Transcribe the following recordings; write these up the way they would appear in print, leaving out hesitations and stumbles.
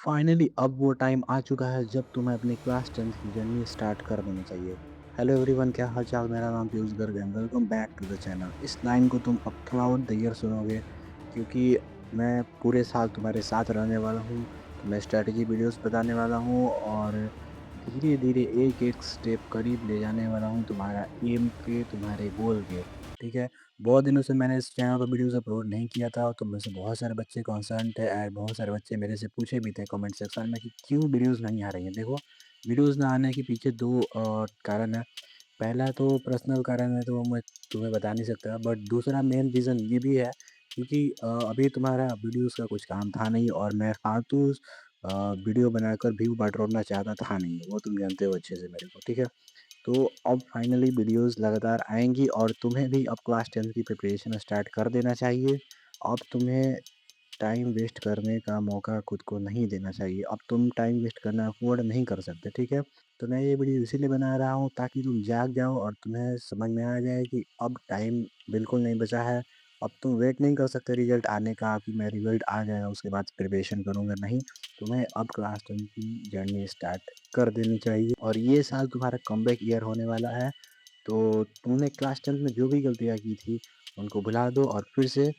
Finally अब वो time आ चुका है जब तुम्हें अपनी क्लास 10th की जर्नी स्टार्ट कर देनी चाहिए। हेलो एवरीवन, क्या हाल चाल? मेरा नाम पीयूष गर्ग है। Welcome back to the channel. इस लाइन को तुम अब थ्रू आउट द ईयर सुनोगे, क्योंकि मैं पूरे साल तुम्हारे साथ रहने वाला हूँ। तुम्हें स्ट्रैटेजी वीडियोस बताने वाला हूँ और धीरे धीरे एक एक स्टेप करीब ले जाने वाला हूँ तुम्हारा एम के, तुम्हारे गोल के। ठीक है। बहुत दिनों से मैंने इस चैनल पर वीडियोस अपलोड नहीं किया था, तो मुझसे बहुत सारे बच्चे कंसर्न थे एंड बहुत सारे बच्चे मेरे से पूछे भी थे कमेंट सेक्शन में कि क्यों वीडियोस नहीं आ रही हैं। देखो, वीडियोस ना आने के पीछे दो कारण है। पहला तो पर्सनल कारण है, तो वो मैं तुम्हें बता नहीं सकता, बट दूसरा मेन रीज़न ये भी है क्योंकि अभी तुम्हारा वीडियोस का कुछ काम था नहीं और मैं फालतू वीडियो बनाकर व्यू बटोरना चाहता था नहीं, वो तुम जानते हो अच्छे से मेरे को। ठीक है। तो अब फाइनली वीडियोस लगातार आएँगी और तुम्हें भी अब क्लास 10 की प्रिपरेशन स्टार्ट कर देना चाहिए। अब तुम्हें टाइम वेस्ट करने का मौका खुद को नहीं देना चाहिए। अब तुम टाइम वेस्ट करना अफ़ोर्ड नहीं कर सकते, ठीक है? तो मैं ये वीडियो इसीलिए बना रहा हूँ ताकि तुम जाग जाओ और तुम्हें समझ में आ जाए कि अब टाइम बिल्कुल नहीं बचा है। अब तुम वेट नहीं कर सकते रिज़ल्ट आने का कि मैं रिज़ल्ट आ जाएगा उसके बाद प्रिपरेशन करूँगा, नहीं। तुम्हें अब क्लास 10 की जर्नी स्टार्ट कर देनी चाहिए और ये साल तुम्हारा कमबैक ईयर होने वाला है। तो तुमने क्लास 10 में जो भी गलतियाँ की थी, उनको भुला दो और फिर से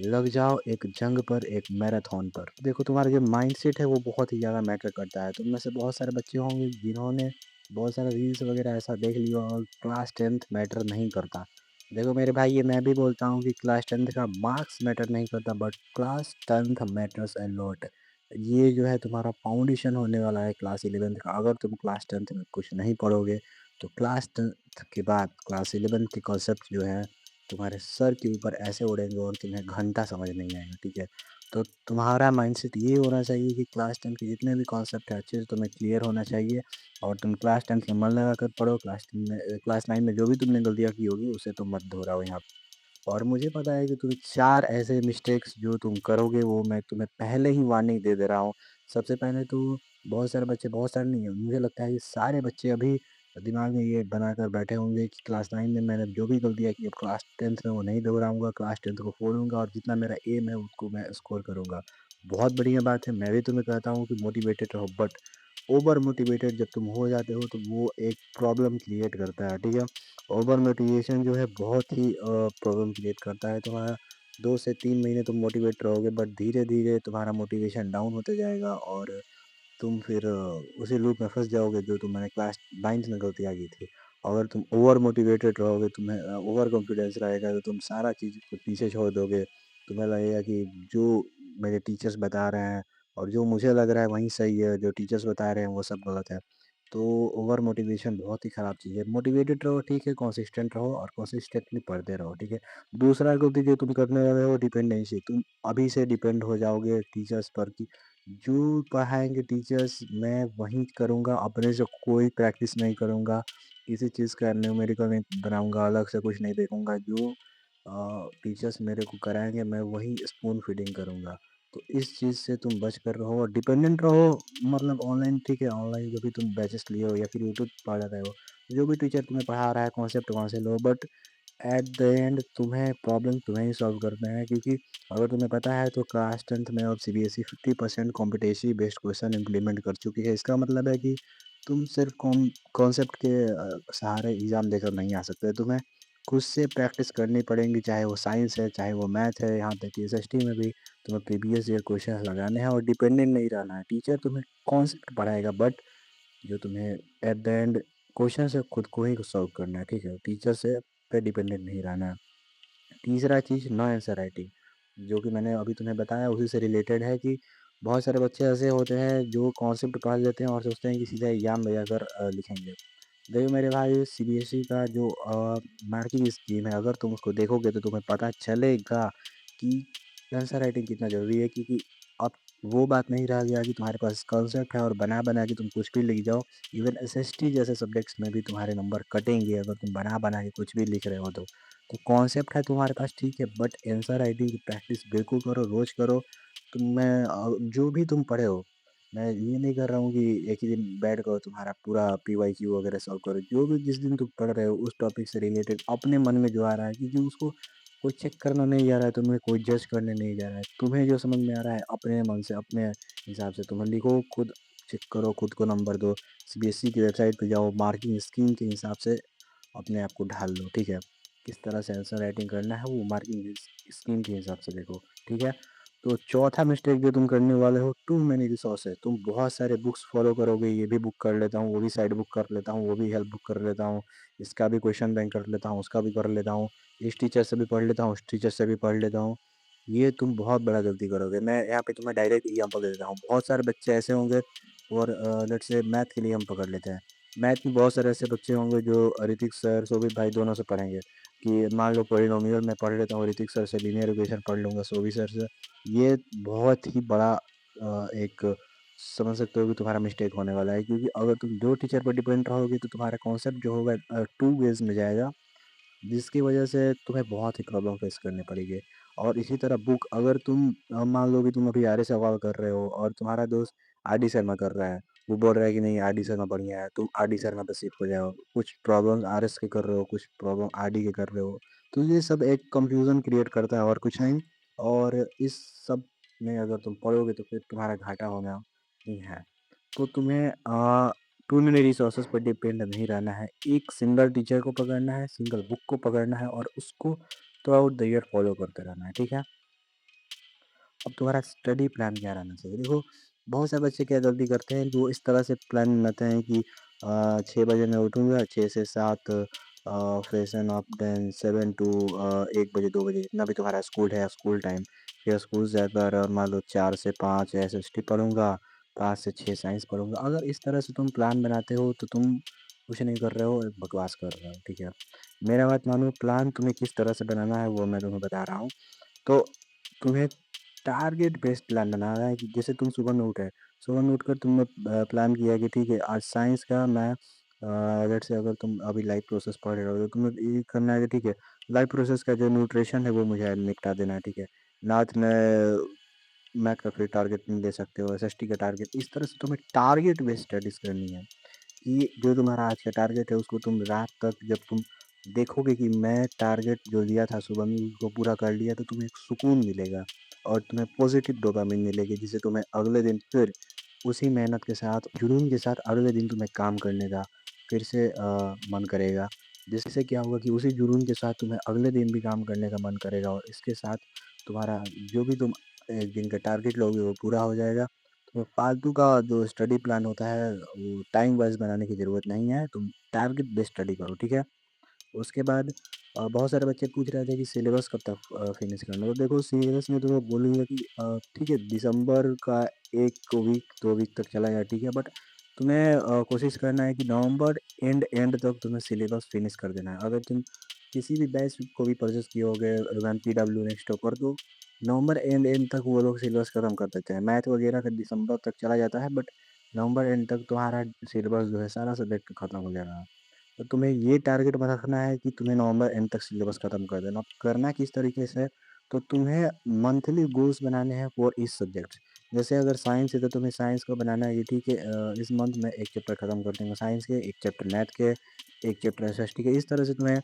लग जाओ एक जंग पर, एक मैराथन पर। देखो, तुम्हारा जो माइंडसेट है वो बहुत ही ज़्यादा मैटर करता है। तुम में से बहुत सारे बच्चे होंगे जिन्होंने बहुत सारे रील्स वगैरह ऐसा देख लिया और क्लास 10th मैटर नहीं करता। देखो मेरे भाई, ये मैं भी बोलता हूँ कि क्लास 10th का मार्क्स मैटर नहीं करता, but class 10th matters a lot. ये जो है तुम्हारा फाउंडेशन होने वाला है क्लास 11th का। अगर तुम क्लास 10th में कुछ नहीं पढ़ोगे, तो क्लास 10th के बाद क्लास 11th के कॉन्सेप्ट जो है तुम्हारे सर के ऊपर ऐसे उड़ेंगे और तुम्हें घंटा समझ नहीं आएगा, ठीक है? तो तुम्हारा माइंडसेट ये होना चाहिए कि क्लास 10 के जितने भी कॉन्सेप्ट हैं अच्छे से तुम्हें क्लियर होना चाहिए और तुम क्लास 10 में मन लगाकर पढ़ो। क्लास 9 में जो भी तुमने गलतियाँ की होगी उसे तुम मत दोहराओ यहाँ पे। और मुझे पता है कि तुम 4 ऐसे मिस्टेक्स जो तुम करोगे, वो मैं तुम्हें पहले ही वार्निंग दे दे रहा हूँ। सबसे पहले तो बहुत सारे बच्चे, बहुत सारे नहीं है, मुझे लगता है कि सारे बच्चे अभी दिमाग में ये बनाकर बैठे होंगे कि क्लास 9 में मैंने जो भी गलतियाँ की अब क्लास 10th में वो नहीं दोहराऊँगा, क्लास 10th को फोड़ूँगा और जितना मेरा एम है उसको मैं स्कोर करूँगा। बहुत बढ़िया बात है, मैं भी तुम्हें कहता हूँ कि मोटिवेटेड रहो, बट ओवर मोटिवेटेड जब तुम हो जाते हो तो वो एक प्रॉब्लम क्रिएट करता है, ठीक है? ओवर मोटिवेशन जो है बहुत ही प्रॉब्लम क्रिएट करता है। तुम्हारा 2 से 3 महीने तुम मोटिवेट रहोगे, बट धीरे-धीरे तुम्हारा मोटिवेशन डाउन होते जाएगा और तुम फिर उसी लूप में फँस जाओगे जो तुमने क्लास 9th में गलतियाँ की थी। अगर तुम ओवर मोटिवेटेड रहोगे, तुम्हें ओवर कॉन्फिडेंस रहेगा, तो तुम सारा चीज़ को पीछे छोड़ दोगे। तुम्हें लगेगा कि जो मेरे टीचर्स बता रहे हैं और जो मुझे लग रहा है वही सही है, जो टीचर्स बता रहे हैं वो सब गलत है। तो ओवर मोटिवेशन बहुत ही ख़राब चीज़ है। मोटिवेटेड रहो, ठीक है, कंसिस्टेंट रहो और कंसिस्टेंटली पढ़ते रहो, ठीक है। दूसरा गलती जो तुम करने वाले हो, डिपेंडेंसी। तुम अभी से डिपेंड हो जाओगे टीचर्स पर कि जो पढ़ाएँगे टीचर्स मैं वही करूँगा, अपने से कोई प्रैक्टिस नहीं करूँगा, किसी चीज़ का न्यूमेरिकल नहीं बनाऊँगा, अलग से कुछ नहीं देखूँगा। जो टीचर्स मेरे को कराएँगे मैं वही स्पून फीडिंग करूँगा। तो इस चीज़ से तुम बच कर रहो और डिपेंडेंट रहो, मतलब ऑनलाइन, ठीक है, ऑनलाइन जो भी तुम बैचेस लिए हो या फिर यूट्यूब पढ़ रहे हो, जो भी टीचर तुम्हें पढ़ा रहा है कॉन्सेप्ट वहाँ से लो, बट एट द एंड तुम्हें प्रॉब्लम तुम्हें ही सॉल्व करना है, क्योंकि अगर तुम्हें पता है तो क्लास 10th में अब CBSE 50% competitive based question implement कर चुकी है। इसका मतलब है कि तुम सिर्फ कॉन्सेप्ट के सहारे एग्ज़ाम देकर नहीं आ सकते। तुम्हें खुद से प्रैक्टिस करनी पड़ेगी, चाहे वो साइंस है, चाहे वो मैथ है, यहाँ तक कि एसएसटी में भी तुम्हें प्रीवियस ईयर क्वेश्चन लगाने हैं और डिपेंडेंट नहीं रहना है। टीचर तुम्हें कॉन्सेप्ट पढ़ाएगा, बट जो तुम्हें एट द एंड क्वेश्चन है खुद को ही सॉल्व करना है, ठीक है? टीचर से पे डिपेंडेंट नहीं रहना है। तीसरा चीज़, नो आंसर राइटिंग, जो कि मैंने अभी तुम्हें बताया उसी से रिलेटेड है कि बहुत सारे बच्चे ऐसे होते हैं जो कॉन्सेप्ट पढ़ लेते हैं और सोचते हैं कि सीधा एग्ज़ाम में जाकर लिखेंगे। देखो मेरे भाई, सीबीएसई का जो मार्किंग स्कीम है, अगर तुम उसको देखोगे तो तुम्हें पता चलेगा कि आंसर राइटिंग कितना ज़रूरी है, क्योंकि अब वो बात नहीं रह गया कि तुम्हारे पास कॉन्सेप्ट है और बना-बना के तुम कुछ भी लिख जाओ। इवन एसएसटी जैसे सब्जेक्ट्स में भी तुम्हारे नंबर कटेंगे अगर तुम बना-बना के कुछ भी लिख रहे हो तो। तो कॉन्सेप्ट है तुम्हारे पास, ठीक है, बट आंसर राइटिंग की प्रैक्टिस बिल्कुल करो, रोज़ करो। जो भी तुम पढ़े हो, मैं ये नहीं कर रहा हूँ कि एक ही दिन बैठ कर तुम्हारा पूरा पीवाईक्यू वगैरह सॉल्व करो। जो भी जिस दिन तुम पढ़ रहे हो उस टॉपिक से रिलेटेड अपने मन में जो आ रहा है, क्योंकि उसको कोई चेक करना नहीं जा रहा है, तुम्हें कोई जज करने नहीं जा रहा है। तुम्हें जो समझ में आ रहा है अपने मन से, अपने हिसाब से तुम्हें लिखो, खुद चेक करो, खुद को नंबर दो। सीबीएसई की वेबसाइट पे जाओ, मार्किंग स्कीम के हिसाब से अपने आप को ढाल लो, ठीक है? किस तरह से आंसर राइटिंग करना है वो मार्किंग स्कीम के हिसाब से देखो, ठीक है? तो चौथा मिस्टेक जो तुम करने वाले हो, टू मेनी रिसोर्सेज। तुम बहुत सारे बुक्स फॉलो करोगे, ये भी बुक कर लेता हूँ, वो भी साइड बुक कर लेता हूँ, वो भी हेल्प बुक कर लेता हूँ, इसका भी क्वेश्चन बैंक कर लेता हूँ, उसका भी कर लेता हूँ, इस टीचर से भी पढ़ लेता हूँ, उस टीचर से भी पढ़ लेता हूँ। ये तुम बहुत बड़ा गलती करोगे। मैं यहाँ पे तुम्हें डायरेक्ट एग्जाम्पल दे देता हूँ। बहुत सारे बच्चे ऐसे होंगे, और लेट्स से मैथ के लिए हम पकड़ लेते हैं। मैथ में बहुत सारे ऐसे बच्चे होंगे जो ऋतिक सर, शोभित भाई दोनों से पढ़ेंगे, कि मान लो पॉलिनोमियल मैं पढ़ लेता हूँ ऋतिक सर से, लीनियर इक्वेशन पढ़ लूँगा शोभित सर से। ये बहुत ही बड़ा एक समझ सकते हो कि तुम्हारा मिस्टेक होने वाला है, क्योंकि अगर तुम दो टीचर पर डिपेंड रहोगे तो तुम्हारा कॉन्सेप्ट जो होगा टू वेज में जाएगा, जिसकी वजह से तुम्हें बहुत ही प्रॉब्लम फेस करनी पड़ेगी। और इसी तरह बुक, अगर तुम मान लो कि तुम अभी आर्य सवाल कर रहे हो और तुम्हारा दोस्त आर डी शर्मा कर रहा है, वो बोल रहा है कि नहीं आर डी शर्मा बढ़िया है, तुम आर डी शर्मा पे शिफ्ट हो जाओ। कुछ प्रॉब्लम आर एस के कर रहे हो, कुछ प्रॉब्लम आर डी के कर रहे हो, तो ये सब एक कंफ्यूजन क्रिएट करता है और कुछ नहीं। और इस सब में अगर तुम पढ़ोगे तो फिर तुम्हारा घाटा होना ही है। तो तुम्हें टू मेनी रिसोर्सेज पर डिपेंड नहीं रहना है। एक सिंगल टीचर को पकड़ना है, सिंगल बुक को पकड़ना है, और उसको through out the year follow करते रहना है, ठीक है? अब तुम्हारा स्टडी प्लान क्या रहना चाहिए? देखो, बहुत सारे बच्चे क्या गलती करते हैं, वो इस तरह से प्लान बनाते हैं कि 6 बजे मैं उठूँगा, 6 से 7 फ्रेशन अप, देन 7 टू 1 बजे 2 बजे जितना भी तुम्हारा स्कूल है, स्कूल टाइम। फिर स्कूल से जाकर मान लो 4 से 5 एसएसटी पढ़ूँगा, 5 से 6 साइंस पढ़ूँगा। अगर इस तरह से तुम प्लान बनाते हो तो तुम कुछ नहीं कर रहे हो, बकवास कर रहे हो, ठीक है? मेरा बात मानो, प्लान तुम्हें किस तरह से बनाना है वो मैं तुम्हें बता रहा हूँ। तो तुम्हें टारगेट बेस्ड प्लान बनाना है, कि जैसे तुम सुबह में उठे, सुबह में उठकर तुमने प्लान किया कि ठीक है आज साइंस का मैं लेट्स से अगर तुम अभी लाइफ प्रोसेस पढ़ रहे हो तो तुम्हें ये करना है कि ठीक है लाइफ प्रोसेस का जो न्यूट्रिशन है वो मुझे निपटा देना है, ठीक है? नाथ में मैथ का फिर टारगेट नहीं ले सकते हो, एसएसटी का टारगेट। इस तरह से तुम्हें टारगेट बेस्ड स्टडीज करनी है, कि जो तुम्हारा आज का टारगेट है उसको तुम रात तक जब तुम देखोगे कि मैं टारगेट जो लिया था सुबह में उसको पूरा कर लिया, तो तुम्हें एक सुकून मिलेगा और तुम्हें पॉजिटिव डोपामिन मिलेगी, जिससे तुम्हें अगले दिन फिर उसी मेहनत के साथ, जुनून के साथ अगले दिन तुम्हें काम करने का फिर से मन करेगा। जिससे क्या होगा कि उसी जुनून के साथ तुम्हें अगले दिन भी काम करने का मन करेगा, और इसके साथ तुम्हारा जो भी तुम एक दिन का टारगेट लोगे वो पूरा हो जाएगा। तो फालतू का जो स्टडी प्लान होता है वो टाइम वाइज़ बनाने की ज़रूरत नहीं है, तुम टारगेट बेस्ड स्टडी करो, ठीक है? उसके बाद बहुत सारे बच्चे पूछ रहे थे कि सिलेबस कब तक फिनिश करना है? तो देखो, सिलेबस में तो मैं बोलूँगा कि ठीक है दिसंबर का 1 वीक 2 वीक तक चला जाए, ठीक है? बट तुम्हें कोशिश करना है कि नवंबर एंड तक तुम्हें सिलेबस फिनिश कर देना है। अगर तुम किसी भी बैच को भी परचेज़ किए होगे पीडब्ल्यू नेक्स्ट टॉपर, तो नवंबर एंड तक वो लोग सिलेबस खत्म कर देते हैं। मैथ वगैरह का दिसंबर तक चला जाता है, बट नवंबर एंड तक तुम्हारा सिलेबस जो है सारा सब्जेक्ट खत्म हो जाएगा। तो तुम्हें ये टारगेट बना रखना है कि तुम्हें नवंबर एंड तक सिलेबस खत्म कर देना। अब करना किस तरीके से, तो तुम्हें मंथली गोल्स बनाने हैं फॉर ईच सब्जेक्ट। जैसे अगर साइंस है तो तुम्हें साइंस का बनाना है कि ठीक है इस मंथ में एक चैप्टर खत्म कर दूंगा साइंस के, एक चैप्टर मैथ के, एक चैप्टर एसएसटी के। इस तरह से तुम्हें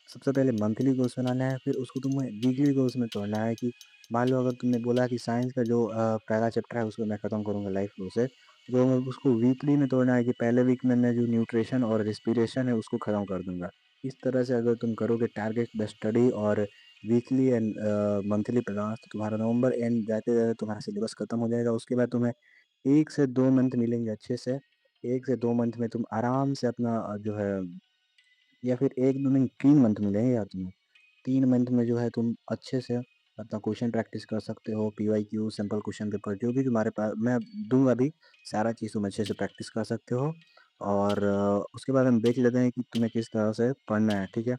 सबसे पहले मंथली गोल्स बनाना है, फिर उसको तुम्हें वीकली गोल्स में तोड़ना है, कि मान लो अगर तुमने बोला कि साइंस का जो पहला चैप्टर है उसको मैं ख़त्म करूँगा लाइफ फ्लो से, तो मैं उसको वीकली में तोड़ना है कि पहले वीक में मैं जो न्यूट्रिशन और रेस्पिरेशन है उसको ख़त्म कर दूँगा। इस तरह से अगर तुम करोगे टारगेट द स्टडी और वीकली एंड मंथली प्लान्स, तो तुम्हारा नवंबर एंड जाते-जाते तुम्हारा सिलेबस ख़त्म हो जाएगा। उसके बाद तुम्हें 1 से 2 मंथ मिलेंगे अच्छे से। 1 से 2 मंथ में तुम आराम से अपना जो है, या फिर 1-2 नहीं 3 मंथ मिलेंगे यार तुम्हें। 3 मंथ में जो है तुम अच्छे से अपना क्वेश्चन प्रैक्टिस कर सकते हो, पीवाईक्यू, सिंपल क्वेश्चन पेपर जो भी तुम्हारे पास मैं दूँगा अभी, सारा चीज़ तुम अच्छे से प्रैक्टिस कर सकते हो। और उसके बाद हम देख लेते हैं कि तुम्हें किस तरह से पढ़ना है, ठीक है?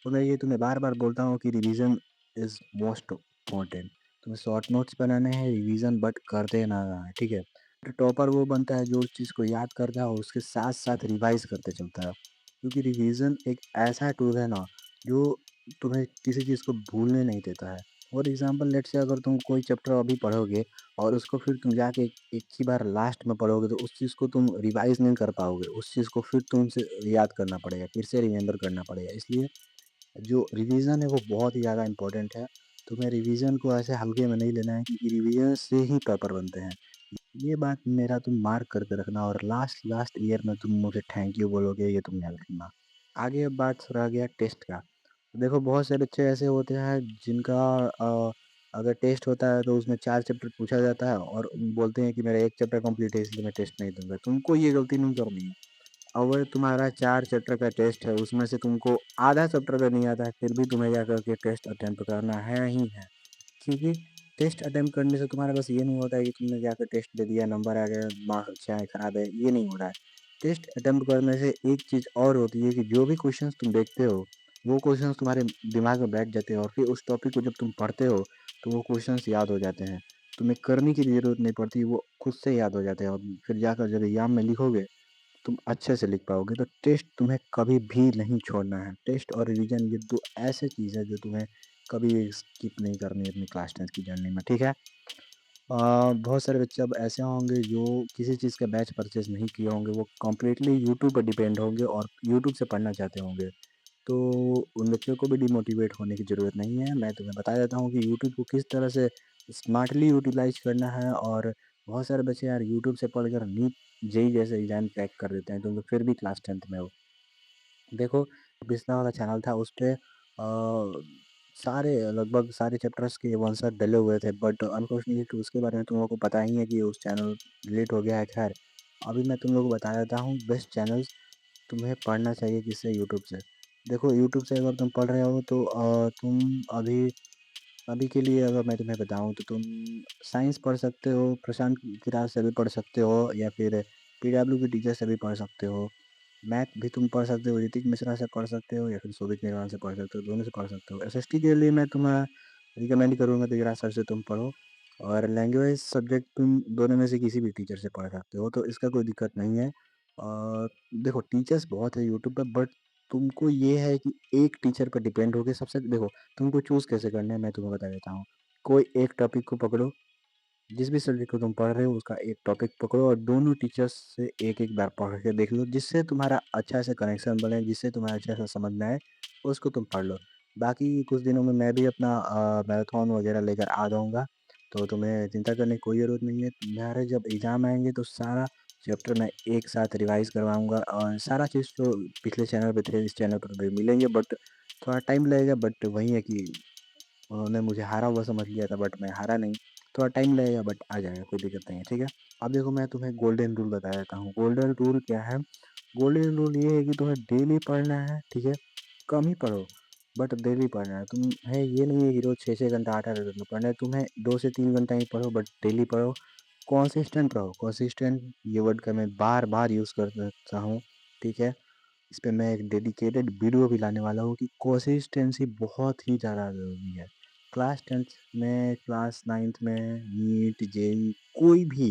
तो मैं ये तुम्हें बार-बार बोलता हूँ कि रिवीज़न इज़ मोस्ट इम्पोर्टेंट। तुम्हें शॉर्ट नोट्स बनाने हैं, रिवीज़न बट करते ना रहें, ठीक है? तो टॉपर वो बनता है जो उस चीज़ को याद करता है और उसके साथ-साथ रिवाइज़ करते चलता है। क्योंकि रिवीजन एक ऐसा टूल है ना जो तुम्हें किसी चीज़ को भूलने नहीं देता है। फॉर एग्जांपल लेट्स से अगर तुम कोई चैप्टर अभी पढ़ोगे और उसको फिर तुम जाके एक ही बार लास्ट में पढ़ोगे, तो उस चीज़ को तुम रिवाइज़ नहीं कर पाओगे। उस चीज़ को फिर तुमसे याद करना पड़ेगा, फिर से रिमेंबर करना पड़ेगा। इसलिए जो रिवीज़न है वो बहुत ही ज़्यादा इम्पोर्टेंट है। तुम्हें रिवीज़न को ऐसे हल्के में नहीं लेना है क्योंकि रिवीज़न से ही पेपर बनते हैं। ये बात मेरा तुम मार्क करके रखना और लास्ट लास्ट ईयर में तुम मुझे थैंक यू बोलोगे, ये तुम याद रखना। आगे अब बात रह गया टेस्ट का। देखो बहुत से बच्चे ऐसे होते हैं जिनका अगर टेस्ट होता है तो उसमें 4 चैप्टर पूछा जाता है और बोलते हैं कि मेरा 1 चैप्टर कंप्लीट है इसलिए मैं टेस्ट नहीं दूँगा। तुमको ये गलती नहीं करनी है। अगर तुम्हारा 4 चैप्टर का टेस्ट है उसमें से तुमको आधा चैप्टर का नहीं आता है फिर भी तुम्हें जा कर के टेस्ट अटेम्प्ट करना है ही है। क्योंकि टेस्ट अटेम्प्ट करने से तुम्हारा बस ये नहीं होता है कि तुमने जाकर टेस्ट दे दिया, नंबर आ गया, मार्क्स अच्छा है, खराब है, ये नहीं हो रहा है। टेस्ट अटेम्प्ट करने से एक चीज़ और होती है कि जो भी क्वेश्चंस तुम देखते हो, वो क्वेश्चंस तुम्हारे दिमाग में बैठ जाते हैं और फिर उस टॉपिक को जब तुम पढ़ते हो, तो वो क्वेश्चंस याद हो जाते हैं। तुम्हें करने की ज़रूरत नहीं पड़ती, वो खुद से याद हो जाते हैं और फिर जाकर जब एग्ज़ाम में लिखोगे, तुम अच्छे से लिख पाओगे। तो टेस्ट तुम्हें कभी भी नहीं छोड़ना है। टेस्ट और रिवीजन ये 2 ऐसे चीज़ है जो तुम्हें कभी स्किप नहीं करनी है अपनी क्लास 10th की जर्नी में, ठीक है? बहुत सारे बच्चे अब ऐसे होंगे जो किसी चीज़ का बैच परचेज़ नहीं किए होंगे, वो कंप्लीटली यूट्यूब पर डिपेंड होंगे और यूट्यूब से पढ़ना चाहते होंगे। तो उन बच्चों को भी डिमोटिवेट होने की ज़रूरत नहीं है। मैं तुम्हें बता देता हूँ कि यूट्यूब को किस तरह से स्मार्टली यूटिलाइज़ करना है और बहुत सारे बच्चे यार यूट्यूब से पढ़कर नीट, जेईई जैसे एग्ज़ाम क्रैक कर देते हैं, तो फिर भी क्लास 10th में हो। देखो, पिछला वाला चैनल था उसपे सारे लगभग सारे चैप्टर्स के वन शॉट डले हुए थे बट अनफॉर्चुनेटली उसके बारे में तुम लोगों को पता ही है कि उस चैनल डिलीट हो गया है। ख़ैर, अभी मैं तुम लोगों को बता देता हूँ बेस्ट चैनल्स तुम्हें पढ़ना चाहिए किससे, यूट्यूब से। देखो यूट्यूब से अगर तुम पढ़ रहे हो तो तुम अभी अभी के लिए अगर मैं तुम्हें बताऊँ तो तुम साइंस पढ़ सकते हो, प्रशांत किरार से भी पढ़ सकते हो या फिर पीडब्ल्यू के टीचर से भी पढ़ सकते हो। मैथ भी तुम पढ़ सकते हो, ऋतिक मिश्रा से पढ़ सकते हो या फिर शोभित निगम से पढ़ सकते हो, दोनों से पढ़ सकते हो। एसएसटी के लिए मैं तुम्हें रिकमेंड करूँगा तो युवराज सर से तुम पढ़ो और लैंग्वेज सब्जेक्ट तुम दोनों में से किसी भी टीचर से पढ़ सकते हो, तो इसका कोई दिक्कत नहीं है। देखो टीचर्स बहुत है यूट्यूब पे बट तुमको ये है कि एक टीचर पर डिपेंड होके सबसे देखो तुमको चूज़ कैसे करना है मैं तुम्हें बता देता हूँ। कोई एक टॉपिक को पकड़ो, जिस भी सब्जेक्ट को तुम पढ़ रहे हो उसका एक टॉपिक पकड़ो और दोनों टीचर्स से एक-एक बार पढ़ के देख लो, जिससे तुम्हारा अच्छा से कनेक्शन बने, जिससे तुम्हें अच्छे से समझ में आए, उसको तुम पढ़ लो। बाकी कुछ दिनों में मैं भी अपना मैराथन वगैरह लेकर आ जाऊँगा, तो तुम्हें चिंता करने की कोई ज़रूरत नहीं है। तुम्हारे जब एग्ज़ाम आएँगे तो सारा चैप्टर मैं एक साथ रिवाइज़ करवाऊँगा और सारा चीज़ जो पिछले चैनल पे थे, इस चैनल पर भी मिलेंगे बट थोड़ा टाइम लगेगा बट वही है कि उन्होंने मुझे हारा हुआ समझ लिया था बट मैं हारा नहीं। थोड़ा टाइम लगेगा बट आ जाएगा, कोई दिक्कत नहीं है, ठीक है? अब देखो मैं तुम्हें गोल्डन रूल बता देता हूँ। गोल्डन रूल क्या है? गोल्डन रूल ये है कि तुम्हें डेली पढ़ना है, ठीक है? कम ही पढ़ो बट डेली पढ़ना है। तुम्हें ये नहीं है कि रोज़ 6-6 घंटा 8-8 घंटा पढ़ना है। तुम्हें 2 से 3 घंटा ही पढ़ो बट डेली पढ़ो। कंसिस्टेंट रहो। कंसिस्टेंट ये वर्ड का मैं बार-बार यूज़ करता हूँ, ठीक है? इस पे मैं एक डेडिकेटेड वीडियो भी लाने वाला हूँ कि कंसिस्टेंसी बहुत ही ज़्यादा ज़रूरी है। क्लास 10th में, क्लास 9th में, नीट, जेईई कोई भी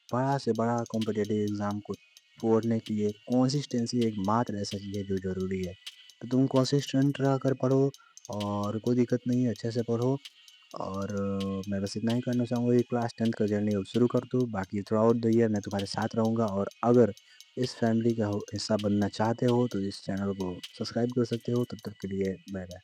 बड़ा से बड़ा कॉम्पिटिटिव एग्ज़ाम को छोड़ने के लिए कंसिस्टेंसी एकमात्र ऐसा चीज़ है जो ज़रूरी है। तो तुम कंसिस्टेंट रह कर पढ़ो और कोई दिक्कत नहीं है, अच्छे से पढ़ो और मैं बस इतना ही कहना चाहूँगा कि क्लास 10th का जर्नी अब शुरू कर दो। बाकी थ्रू आउट द ईयर मैं तुम्हारे साथ रहूँगा और अगर इस फैमिली का हिस्सा बनना चाहते हो तो इस चैनल को सब्सक्राइब कर सकते हो। तब तक के लिए बाय बाय।